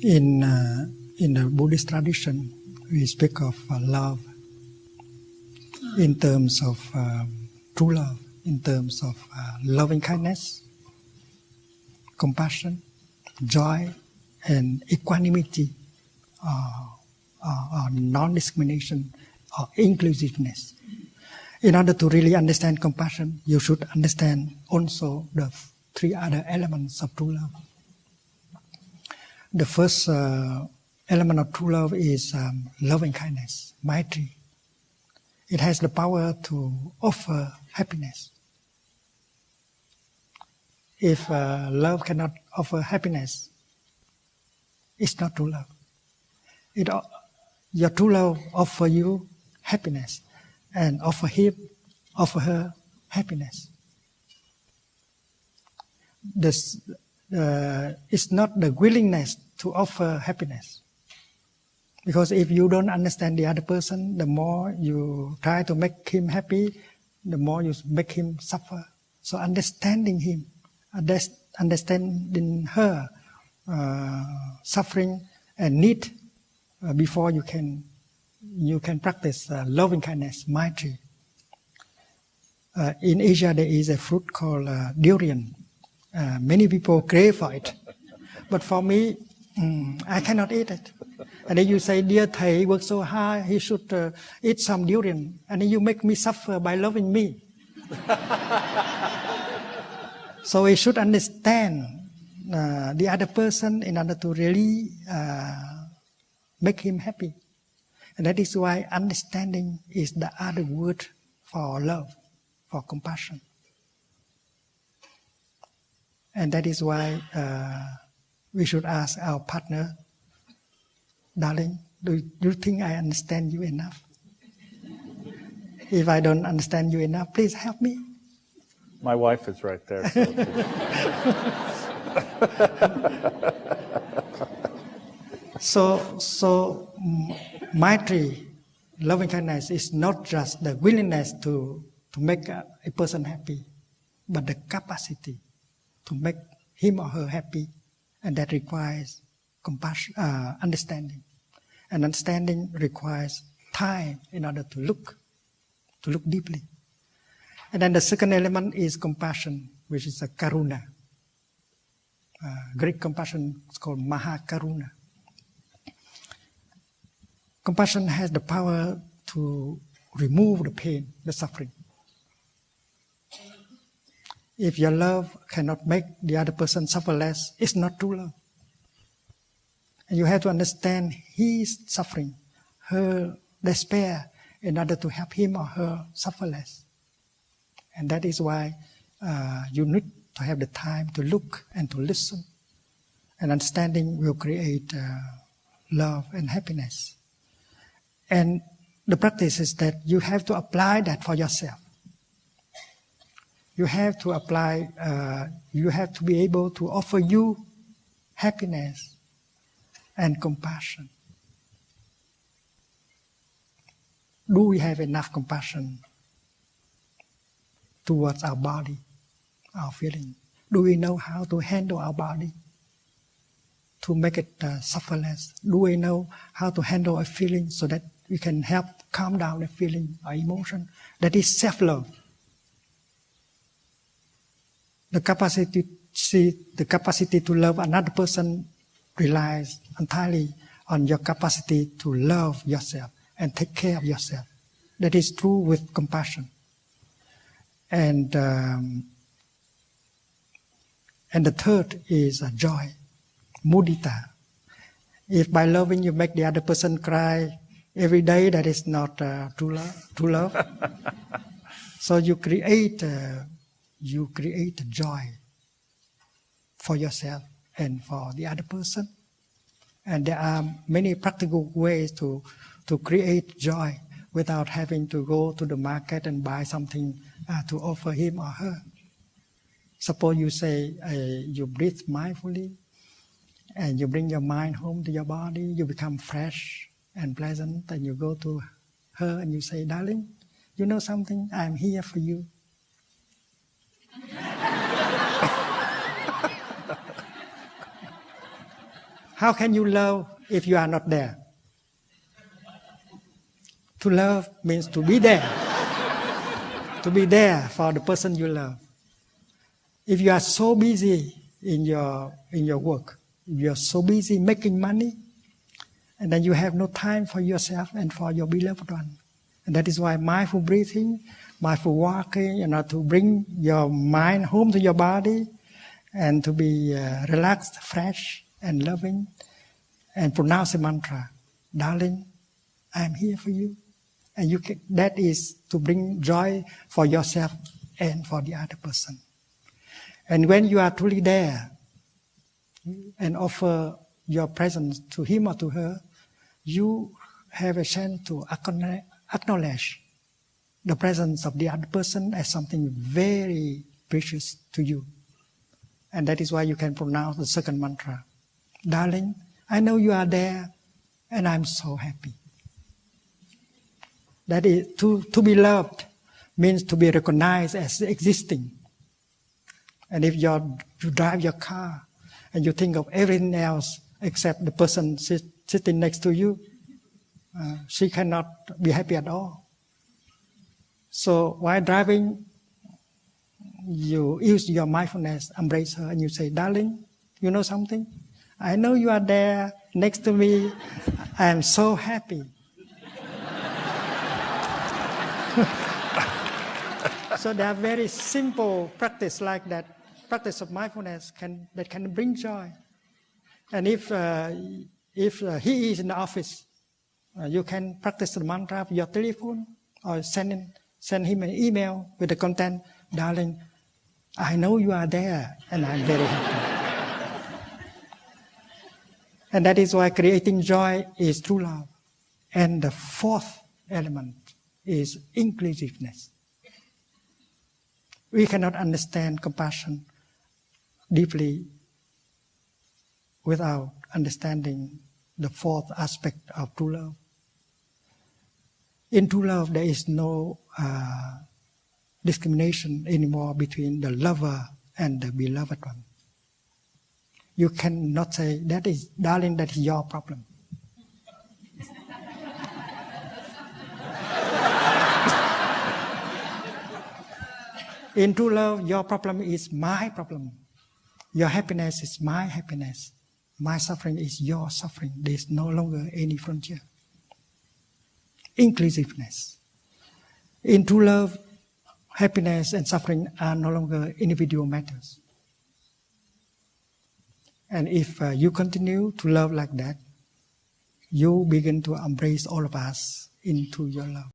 In the Buddhist tradition, we speak of love in terms of true love, in terms of loving kindness, compassion, joy, and equanimity, or non-discrimination, or inclusiveness. In order to really understand compassion, you should understand also the three other elements of true love. The first element of true love is loving kindness, maitri. It has the power to offer happiness. If love cannot offer happiness, it's not true love. Your true love offers you happiness and offer her happiness. It's not the willingness to offer happiness. Because if you don't understand the other person, the more you try to make him happy, the more you make him suffer. So understanding him, understanding her suffering and need before you can practice loving kindness, maitri. In Asia, there is a fruit called durian. Many people crave for it, but for me, I cannot eat it. And then you say, dear Thầy, he worked so hard, he should eat some durian. And then you make me suffer by loving me. So we should understand the other person in order to really make him happy. And that is why understanding is the other word for love, for compassion. And that is why we should ask our partner, darling, do you think I understand you enough? If I don't understand you enough, please help me. My wife is right there. So maitri, loving kindness, is not just the willingness to make a person happy, but the capacity to make him or her happy, and that requires compassion, understanding. And understanding requires time in order to look deeply. And then the second element is compassion, which is a karuna. Greek compassion is called mahakaruna. Compassion has the power to remove the pain, the suffering. If your love cannot make the other person suffer less, it's not true love. And you have to understand his suffering, her despair, in order to help him or her suffer less. And that is why you need to have the time to look and to listen. And understanding will create love and happiness. And the practice is that you have to apply that for yourself. You have to apply, you have to be able to offer you happiness and compassion. Do we have enough compassion towards our body, our feeling? Do we know how to handle our body to make it suffer less? Do we know how to handle a feeling so that we can help calm down the feeling or emotion? That is self-love. The capacity to love another person relies entirely on your capacity to love yourself and take care of yourself. That is true with compassion. And the third is joy, mudita. If by loving you make the other person cry every day, that is not true love. So you create joy for yourself and for the other person. And there are many practical ways to create joy without having to go to the market and buy something to offer him or her. Suppose you say you breathe mindfully and you bring your mind home to your body, you become fresh and pleasant, and you go to her and you say, darling, you know something? I'm here for you. How can you love if you are not there? To love means to be there. To be there for the person you love. If you are so busy in your work, if you are so busy making money, and then you have no time for yourself and for your beloved one. And that is why mindful breathing, mindful walking, to bring your mind home to your body and to be relaxed, fresh, and loving, and pronounce the mantra, darling, I am here for you. And that is to bring joy for yourself and for the other person. And when you are truly there and offer your presence to him or to her, you have a chance to acknowledge the presence of the other person as something very precious to you. And that is why you can pronounce the second mantra. Darling, I know you are there and I'm so happy. That is, to be loved means to be recognized as existing. And if you drive your car and you think of everything else except the person sitting next to you, she cannot be happy at all. So while driving, you use your mindfulness, embrace her, and you say, darling, you know something? I know you are there next to me. I am so happy. So there are very simple practice like that, practice of mindfulness that can bring joy. And if he is in the office, you can practice the mantra of your telephone or send him an email with the content, darling, I know you are there and I'm very happy. And that is why creating joy is true love. And the fourth element is inclusiveness. We cannot understand compassion deeply without understanding the fourth aspect of true love. In true love, there is no discrimination anymore between the lover and the beloved one. You cannot say, that is, darling, that is your problem. In true love, your problem is my problem. Your happiness is my happiness. My suffering is your suffering. There is no longer any frontier. Inclusiveness. In true love, happiness and suffering are no longer individual matters. And if you continue to love like that, you begin to embrace all of us into your love.